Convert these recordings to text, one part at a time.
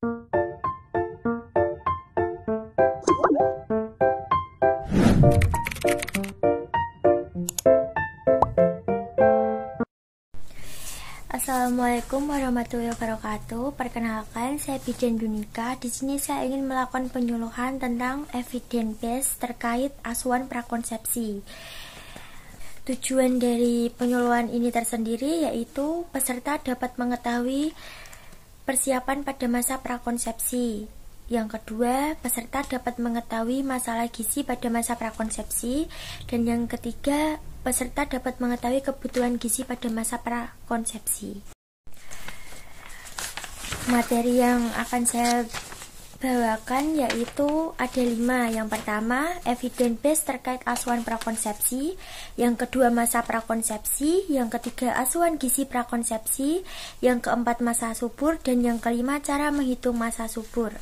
Assalamualaikum warahmatullahi wabarakatuh. Perkenalkan, saya Bidan Yunika. Di sini saya ingin melakukan penyuluhan tentang evidence base terkait asuhan prakonsepsi. Tujuan dari penyuluhan ini tersendiri yaitu peserta dapat mengetahui persiapan pada masa prakonsepsi. Yang kedua, peserta dapat mengetahui masalah gizi pada masa prakonsepsi. Dan yang ketiga, peserta dapat mengetahui kebutuhan gizi pada masa prakonsepsi. Materi yang akan saya bawakan yaitu ada 5. Yang pertama, evidence base terkait asuhan prakonsepsi. Yang kedua, masa prakonsepsi. Yang ketiga, asuhan gizi prakonsepsi. Yang keempat, masa subur. Dan yang kelima, cara menghitung masa subur.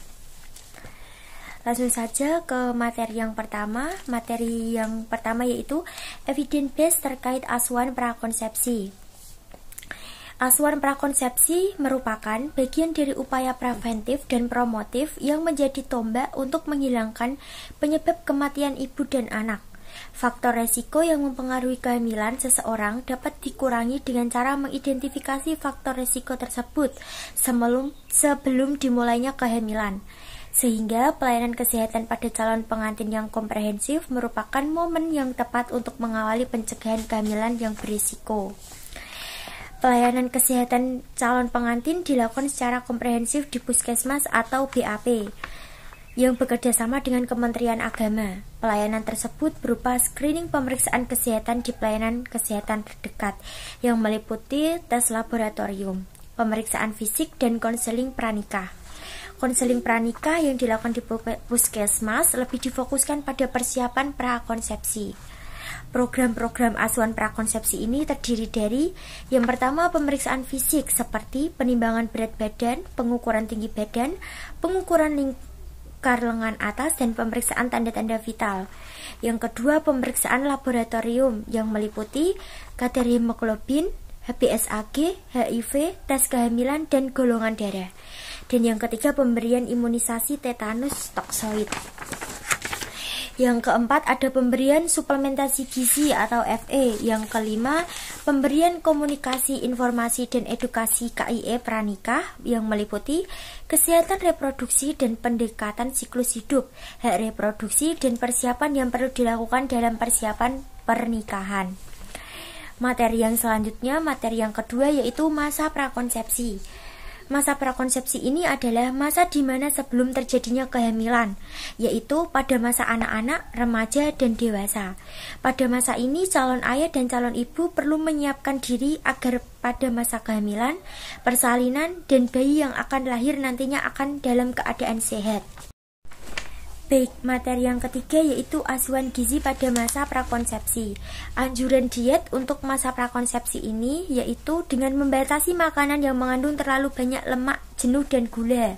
Langsung saja ke materi yang pertama. Materi yang pertama yaitu evidence base terkait asuhan prakonsepsi. Asuhan prakonsepsi merupakan bagian dari upaya preventif dan promotif yang menjadi tombak untuk menghilangkan penyebab kematian ibu dan anak. Faktor resiko yang mempengaruhi kehamilan seseorang dapat dikurangi dengan cara mengidentifikasi faktor resiko tersebut sebelum dimulainya kehamilan. Sehingga pelayanan kesehatan pada calon pengantin yang komprehensif merupakan momen yang tepat untuk mengawali pencegahan kehamilan yang berisiko. Pelayanan kesehatan calon pengantin dilakukan secara komprehensif di Puskesmas atau BAP yang bekerjasama dengan Kementerian Agama. Pelayanan tersebut berupa screening pemeriksaan kesehatan di pelayanan kesehatan terdekat yang meliputi tes laboratorium, pemeriksaan fisik, dan konseling pranikah. Konseling pranikah yang dilakukan di Puskesmas lebih difokuskan pada persiapan prakonsepsi. Program-program asuhan prakonsepsi ini terdiri dari yang pertama, pemeriksaan fisik seperti penimbangan berat badan, pengukuran tinggi badan, pengukuran lingkar lengan atas, dan pemeriksaan tanda-tanda vital. Yang kedua, pemeriksaan laboratorium yang meliputi kadar hemoglobin, HbSAg, HIV, tes kehamilan, dan golongan darah. Dan yang ketiga, pemberian imunisasi tetanus toksoid. Yang keempat, ada pemberian suplementasi gizi atau FE. Yang kelima, pemberian komunikasi, informasi, dan edukasi KIE pranikah yang meliputi kesehatan reproduksi dan pendekatan siklus hidup, hak reproduksi, dan persiapan yang perlu dilakukan dalam persiapan pernikahan. Materi yang selanjutnya, materi yang kedua yaitu masa prakonsepsi. Masa prakonsepsi ini adalah masa di mana sebelum terjadinya kehamilan, yaitu pada masa anak-anak, remaja, dan dewasa. Pada masa ini, calon ayah dan calon ibu perlu menyiapkan diri agar pada masa kehamilan, persalinan, dan bayi yang akan lahir nantinya akan dalam keadaan sehat. Baik, materi yang ketiga yaitu asuhan gizi pada masa prakonsepsi. Anjuran diet untuk masa prakonsepsi ini yaitu dengan membatasi makanan yang mengandung terlalu banyak lemak, jenuh, dan gula,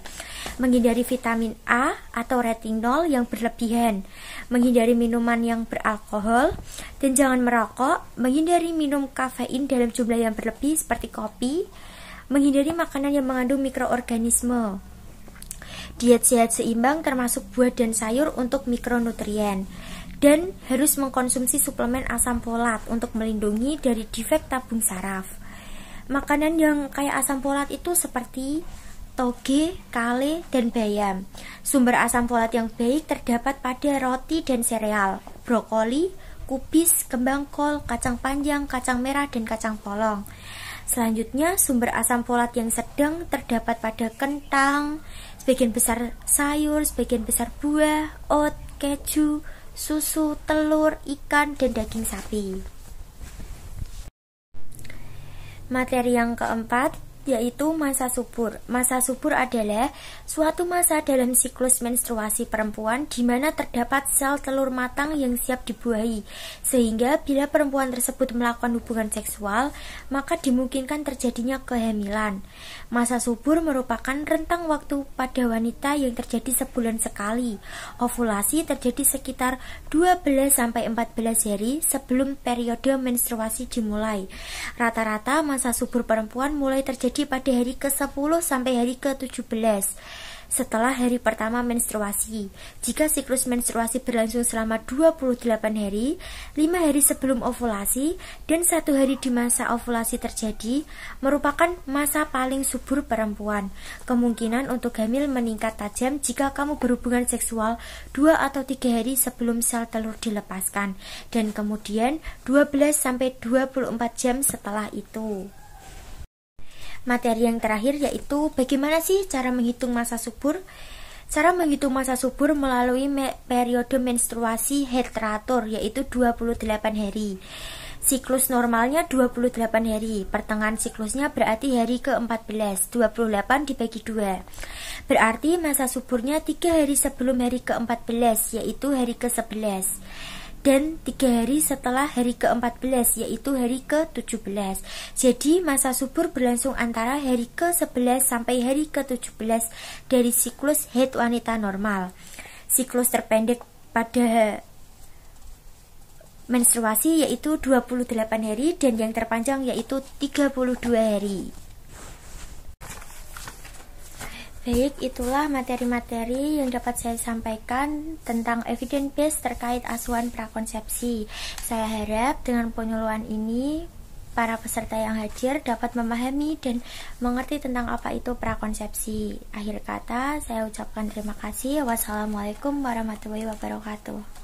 menghindari vitamin A atau retinol yang berlebihan, menghindari minuman yang beralkohol, dan jangan merokok, menghindari minum kafein dalam jumlah yang berlebih seperti kopi, menghindari makanan yang mengandung mikroorganisme. Diet sehat seimbang termasuk buah dan sayur untuk mikronutrien, dan harus mengkonsumsi suplemen asam folat untuk melindungi dari defek tabung saraf. Makanan yang kaya asam folat itu seperti toge, kale, dan bayam. Sumber asam folat yang baik terdapat pada roti dan sereal, brokoli, kubis, kembang kol, kacang panjang, kacang merah, dan kacang polong. Selanjutnya, sumber asam folat yang sedang terdapat pada kentang, sebagian besar sayur, sebagian besar buah, oat, keju, susu, telur, ikan, dan daging sapi. Materi yang keempat yaitu masa subur. Masa subur adalah suatu masa dalam siklus menstruasi perempuan di mana terdapat sel telur matang yang siap dibuahi, sehingga bila perempuan tersebut melakukan hubungan seksual, maka dimungkinkan terjadinya kehamilan. Masa subur merupakan rentang waktu pada wanita yang terjadi sebulan sekali. Ovulasi terjadi sekitar 12-14 hari sebelum periode menstruasi dimulai. Rata-rata masa subur perempuan mulai terjadi pada hari ke-10 sampai hari ke-17. setelah hari pertama menstruasi. Jika siklus menstruasi berlangsung selama 28 hari, 5 hari sebelum ovulasi, dan 1 hari di masa ovulasi terjadi, merupakan masa paling subur perempuan. Kemungkinan untuk hamil meningkat tajam jika kamu berhubungan seksual 2 atau 3 hari sebelum sel telur dilepaskan, dan kemudian 12-24 jam setelah itu. Materi yang terakhir yaitu bagaimana sih cara menghitung masa subur? Cara menghitung masa subur melalui periode menstruasi head teratur yaitu 28 hari. Siklus normalnya 28 hari, pertengahan siklusnya berarti hari ke-14, 28 dibagi 2. Berarti masa suburnya 3 hari sebelum hari ke-14 yaitu hari ke-11. Dan 3 hari setelah hari ke-14 yaitu hari ke-17. Jadi masa subur berlangsung antara hari ke-11 sampai hari ke-17 dari siklus haid wanita normal. Siklus terpendek pada menstruasi yaitu 28 hari dan yang terpanjang yaitu 32 hari. Baik, itulah materi-materi yang dapat saya sampaikan tentang evidence base terkait asuhan prakonsepsi. Saya harap dengan penyuluhan ini, para peserta yang hadir dapat memahami dan mengerti tentang apa itu prakonsepsi. Akhir kata, saya ucapkan terima kasih. Wassalamualaikum warahmatullahi wabarakatuh.